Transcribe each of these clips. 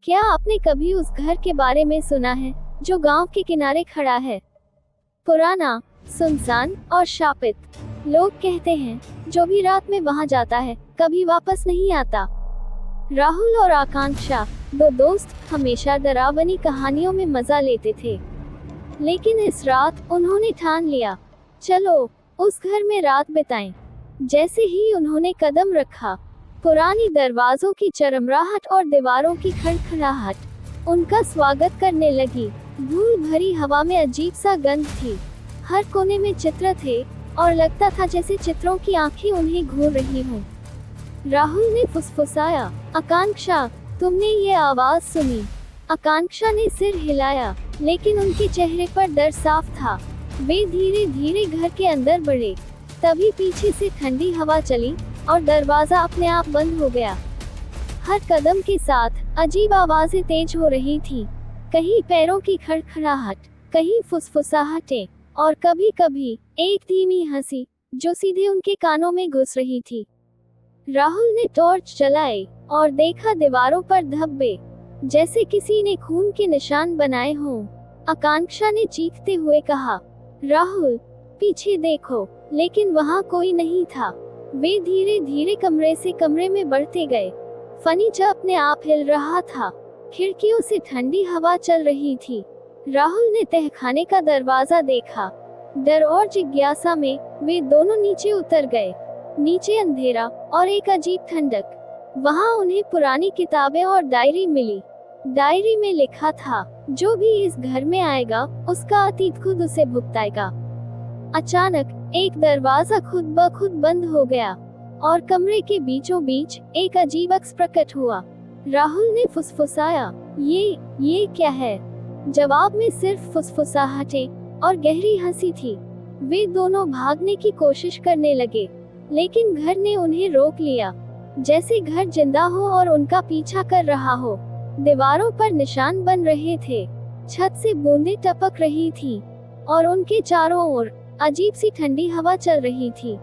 क्या आपने कभी उस घर के बारे में सुना है जो गांव के किनारे खड़ा है? पुराना, सुनसान और शापित। लोग कहते हैं जो भी रात में वहां जाता है कभी वापस नहीं आता। राहुल और आकांक्षा, दो दोस्त, हमेशा डरावनी कहानियों में मजा लेते थे, लेकिन इस रात उन्होंने ठान लिया, चलो उस घर में रात बिताएं। जैसे ही उन्होंने कदम रखा, पुरानी दरवाजों की चरमराहट और दीवारों की खड़खड़ाहट उनका स्वागत करने लगी। धूल भरी हवा में अजीब सा गंध थी, हर कोने में चित्र थे और लगता था जैसे चित्रों की आंखें उन्हें घूर रही हों। राहुल ने फुसफुसाया, आकांक्षा, तुमने ये आवाज सुनी? आकांक्षा ने सिर हिलाया, लेकिन उनके चेहरे पर डर साफ था। वे धीरे धीरे घर के अंदर बढ़े, तभी पीछे से ठंडी हवा चली और दरवाजा अपने आप बंद हो गया। हर कदम के साथ अजीब आवाजें तेज हो रही थीं, कहीं पैरों की खड़खड़ाहट, कहीं फुसफुसाहटें और कभी-कभी एक धीमी हंसी जो सीधे उनके कानों में घुस रही थी। राहुल ने टॉर्च जलाई और देखा दीवारों पर धब्बे, जैसे किसी ने खून के निशान बनाए हों। आकांक्षा ने चीखते हुए कहा, राहुल, पीछे देखो, लेकिन वहां कोई नहीं था। वे धीरे धीरे कमरे से कमरे में बढ़ते गए। फर्नीचर अपने आप हिल रहा था, खिड़कियों से ठंडी हवा चल रही थी। राहुल ने तहखाने का दरवाजा देखा। डर और जिज्ञासा में वे दोनों नीचे उतर गए। नीचे अंधेरा और एक अजीब ठंडक। वहां उन्हें पुरानी किताबें और डायरी मिली। डायरी में लिखा था, जो भी इस घर में आएगा उसका अतीत खुद उसे भुगताएगा। अचानक एक दरवाजा खुद ब खुद बंद हो गया और कमरे के बीचों बीच एक अजीब अक्स प्रकट हुआ। राहुल ने फुसफुसाया, ये क्या है? जवाब में सिर्फ फुसफुसाहटें और गहरी हंसी थी। वे दोनों भागने की कोशिश करने लगे, लेकिन घर ने उन्हें रोक लिया, जैसे घर जिंदा हो और उनका पीछा कर रहा हो। दीवारों पर निशान बन रहे थे, छत से बूंदें टपक रही थी और उनके चारों ओर अजीब सी ठंडी हवा चल रही थी।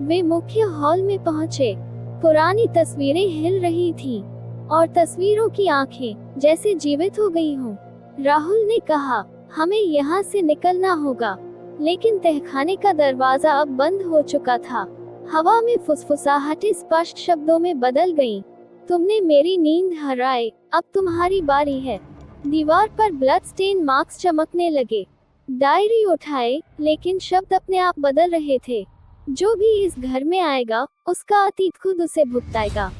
वे मुख्य हॉल में पहुंचे। पुरानी तस्वीरें हिल रही थीं और तस्वीरों की आंखें जैसे जीवित हो गई हों। राहुल ने कहा, हमें यहाँ से निकलना होगा, लेकिन तहखाने का दरवाजा अब बंद हो चुका था। हवा में फुसफुसाहटें स्पष्ट शब्दों में बदल गईं। तुमने मेरी नींद हराई, अब तुम्हारी बारी है। दीवार पर ब्लड स्टेन मार्क्स चमकने लगे। डायरी उठाए, लेकिन शब्द अपने आप बदल रहे थे, जो भी इस घर में आएगा उसका अतीत खुद उसे भुगताएगा।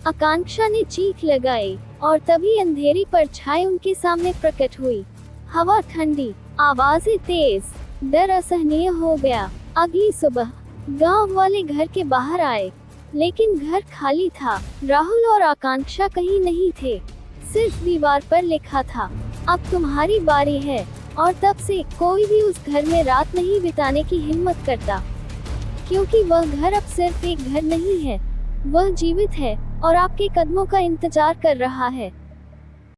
आकांक्षा ने चीख लगाई और तभी अंधेरी परछाई उनके सामने प्रकट हुई। हवा ठंडी, आवाजें तेज, डर असहनीय हो गया। अगली सुबह गांव वाले घर के बाहर आए, लेकिन घर खाली था। राहुल और आकांक्षा कहीं नहीं थे, सिर्फ दीवार पर लिखा था, अब तुम्हारी बारी है। और तब से कोई भी उस घर में रात नहीं बिताने की हिम्मत करता, क्योंकि वह घर अब सिर्फ एक घर नहीं है, वह जीवित है और आपके कदमों का इंतजार कर रहा है।